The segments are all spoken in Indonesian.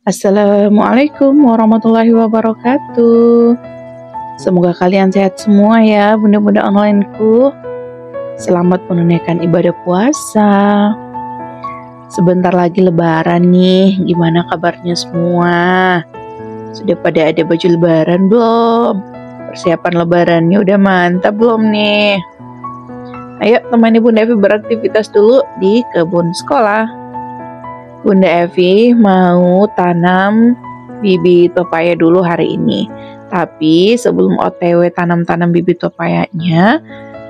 Assalamualaikum warahmatullahi wabarakatuh. Semoga kalian sehat semua ya, bunda-bunda onlineku. Selamat menunaikan ibadah puasa. Sebentar lagi lebaran nih, gimana kabarnya semua? Sudah pada ada baju lebaran belum? Persiapan lebarannya udah mantap belum nih? Ayo temani Bunda Evi beraktivitas dulu di kebun sekolah. Bunda Evi mau tanam bibit pepaya dulu hari ini. Tapi sebelum OTW tanam bibit pepayanya,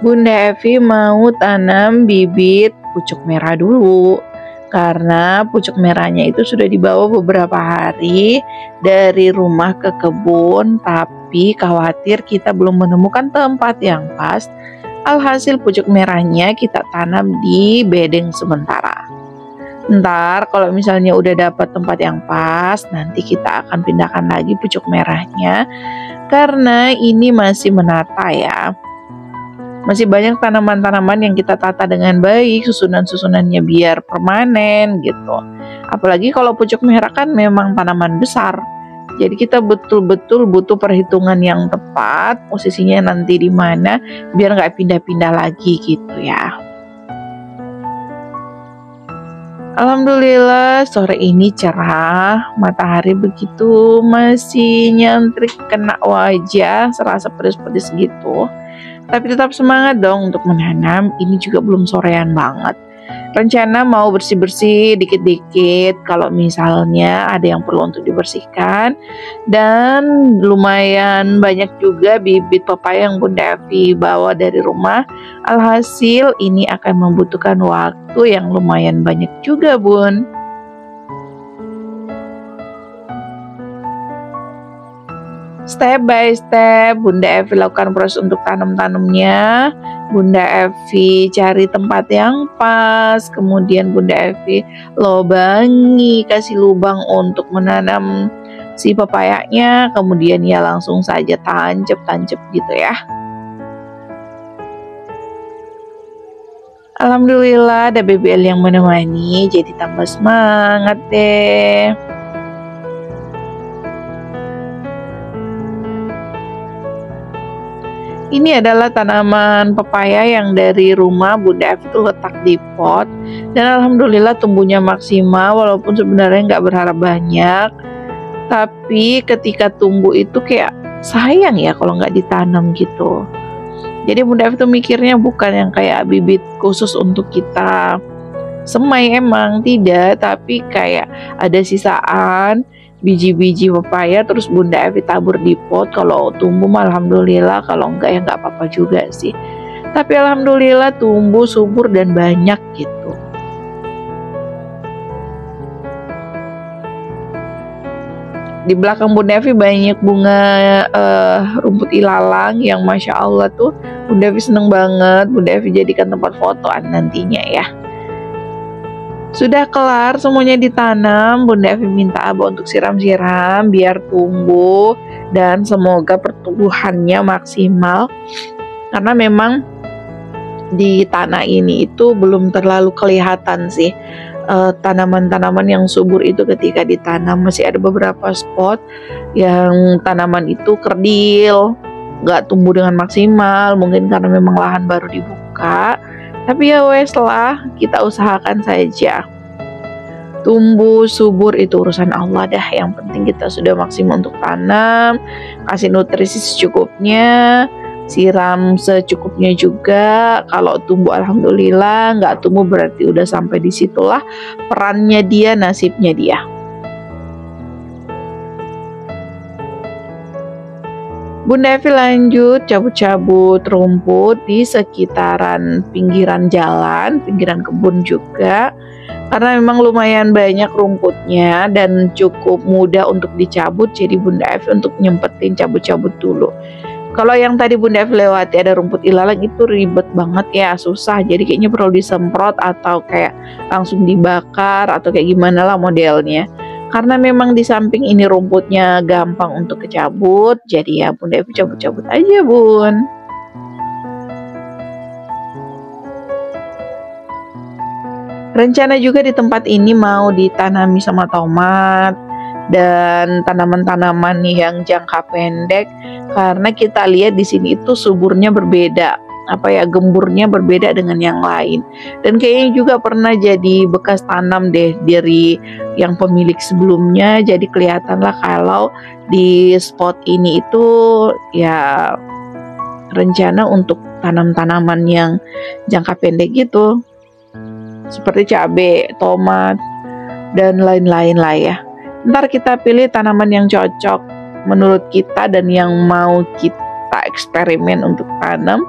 Bunda Evi mau tanam bibit pucuk merah dulu. Karena pucuk merahnya itu sudah dibawa beberapa hari dari rumah ke kebun, tapi khawatir kita belum menemukan tempat yang pas. Alhasil pucuk merahnya kita tanam di bedeng sementara. Ntar kalau misalnya udah dapat tempat yang pas, nanti kita akan pindahkan lagi pucuk merahnya. Karena ini masih menata ya. Masih banyak tanaman-tanaman yang kita tata dengan baik, susunan-susunannya biar permanen gitu. Apalagi kalau pucuk merah kan memang tanaman besar. Jadi kita betul-betul butuh perhitungan yang tepat, posisinya nanti di mana biar nggak pindah-pindah lagi gitu ya. Alhamdulillah sore ini cerah, matahari begitu masih nyentrik kena wajah, serasa pedes-pedes gitu. Tapi tetap semangat dong untuk menanam, ini juga belum sorean banget. Rencana mau bersih-bersih dikit-dikit kalau misalnya ada yang perlu untuk dibersihkan. Dan lumayan banyak juga bibit pepaya yang Bunda Evi bawa dari rumah. Alhasil ini akan membutuhkan waktu yang lumayan banyak juga Bun. Step by step Bunda Evi lakukan proses untuk tanamnya. Bunda Evi cari tempat yang pas, kemudian Bunda Evi lobangi, kasih lubang untuk menanam si pepayanya, kemudian ya langsung saja tancap gitu ya. Alhamdulillah ada BBL yang menemani, jadi tambah semangat deh. Ini adalah tanaman pepaya yang dari rumah Bunda Evi itu letak di pot. Dan alhamdulillah tumbuhnya maksimal walaupun sebenarnya nggak berharap banyak. Tapi ketika tumbuh itu kayak sayang ya kalau nggak ditanam gitu. Jadi Bunda Evi tuh mikirnya bukan yang kayak bibit khusus untuk kita semai, emang tidak. Tapi kayak ada sisaan biji-biji pepaya terus Bunda Evi tabur di pot. Kalau tumbuh alhamdulillah, kalau enggak ya enggak apa-apa juga sih. Tapi alhamdulillah tumbuh subur dan banyak gitu. Di belakang Bunda Evi banyak bunga rumput ilalang yang Masya Allah tuh Bunda Evi seneng banget. Bunda Evi jadikan tempat fotoan nantinya ya. Sudah kelar semuanya ditanam, Bunda Evi minta Abah untuk siram-siram biar tumbuh dan semoga pertumbuhannya maksimal. Karena memang di tanah ini itu belum terlalu kelihatan sih tanaman-tanaman yang subur itu ketika ditanam. Masih ada beberapa spot yang tanaman itu kerdil, nggak tumbuh dengan maksimal, mungkin karena memang lahan baru dibuka. Tapi ya wes lah, kita usahakan saja. Tumbuh subur itu urusan Allah dah. Yang penting kita sudah maksimal untuk tanam, kasih nutrisi secukupnya, siram secukupnya juga. Kalau tumbuh alhamdulillah, nggak tumbuh berarti udah sampai di situlah perannya dia, nasibnya dia. Bunda Evi lanjut cabut-cabut rumput di sekitaran pinggiran jalan, pinggiran kebun juga. Karena memang lumayan banyak rumputnya dan cukup mudah untuk dicabut, jadi Bunda Evi untuk nyempetin cabut-cabut dulu. Kalau yang tadi Bunda Evi lewati ada rumput ilalang itu ribet banget ya, susah. Jadi kayaknya perlu disemprot atau kayak langsung dibakar atau kayak gimana lah modelnya. Karena memang di samping ini rumputnya gampang untuk kecabut, jadi ya Bunda Evi cabut-cabut aja Bun. Rencana juga di tempat ini mau ditanami sama tomat, dan tanaman-tanaman yang jangka pendek, karena kita lihat di sini itu suburnya berbeda, gemburnya berbeda dengan yang lain. Dan kayaknya juga pernah jadi bekas tanam deh dari yang pemilik sebelumnya, jadi kelihatanlah kalau di spot ini itu ya rencana untuk tanam tanaman yang jangka pendek gitu, seperti cabai, tomat, dan lain-lain lah ya. Ntar kita pilih tanaman yang cocok menurut kita dan yang mau kita eksperimen untuk tanam,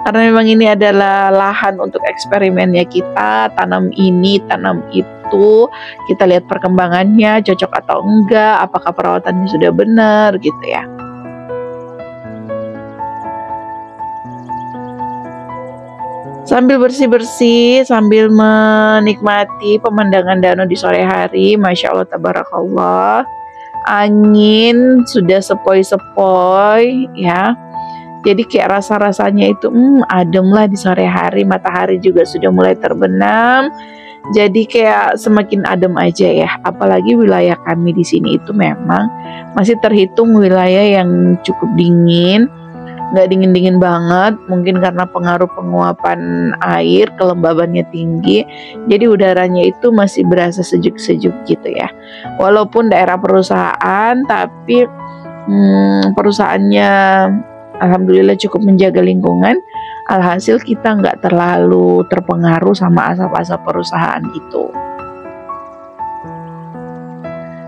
karena memang ini adalah lahan untuk eksperimennya kita. Tanam ini, tanam itu, kita lihat perkembangannya cocok atau enggak, apakah perawatannya sudah benar gitu ya. Sambil bersih-bersih, sambil menikmati pemandangan danau di sore hari, Masya Allah, tabarakallah. Angin sudah sepoi-sepoi ya. Jadi kayak rasa-rasanya itu adem lah di sore hari. Matahari juga sudah mulai terbenam. Jadi kayak semakin adem aja ya. Apalagi wilayah kami di sini itu memang masih terhitung wilayah yang cukup dingin. Nggak dingin-dingin banget, mungkin karena pengaruh penguapan air, kelembabannya tinggi, jadi udaranya itu masih berasa sejuk-sejuk gitu ya. Walaupun daerah perusahaan, tapi perusahaannya alhamdulillah cukup menjaga lingkungan. Alhasil kita nggak terlalu terpengaruh sama asap-asap perusahaan itu.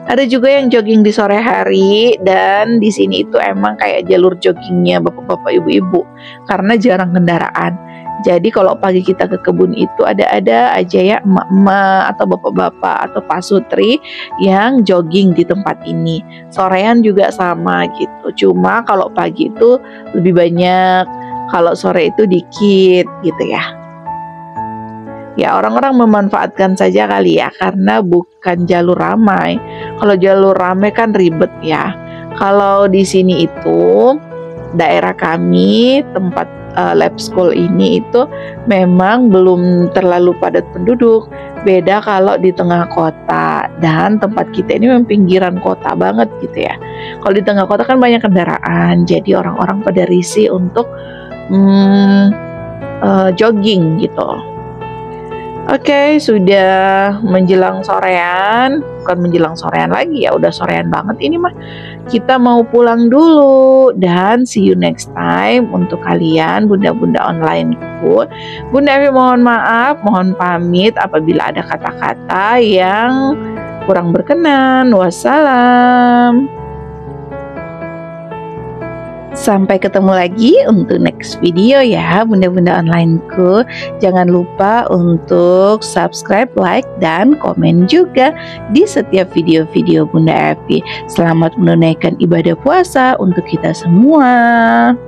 Ada juga yang jogging di sore hari, dan di sini itu emang kayak jalur joggingnya bapak-bapak ibu-ibu karena jarang kendaraan. Jadi kalau pagi kita ke kebun itu ada aja ya emak-emak atau bapak-bapak atau Pak Sutri yang jogging di tempat ini. Sorean juga sama gitu. Cuma kalau pagi itu lebih banyak, kalau sore itu dikit gitu ya. Ya orang-orang memanfaatkan saja kali ya, karena bukan jalur ramai. Kalau jalur ramai kan ribet ya. Kalau di sini itu daerah kami, tempat lab school ini itu memang belum terlalu padat penduduk. Beda kalau di tengah kota, dan tempat kita ini memang pinggiran kota banget gitu ya. Kalau di tengah kota kan banyak kendaraan, jadi orang-orang pada risih untuk jogging gitu. Oke, sudah menjelang sorean, bukan menjelang sorean lagi ya, udah sorean banget ini mah. Kita mau pulang dulu, dan see you next time untuk kalian bunda-bunda onlineku. Bunda Evi mohon maaf, mohon pamit apabila ada kata-kata yang kurang berkenan. Wassalam. Sampai ketemu lagi untuk next video ya bunda-bunda onlineku. Jangan lupa untuk subscribe, like, dan komen juga di setiap video-video Bunda Evi. Selamat menunaikan ibadah puasa untuk kita semua.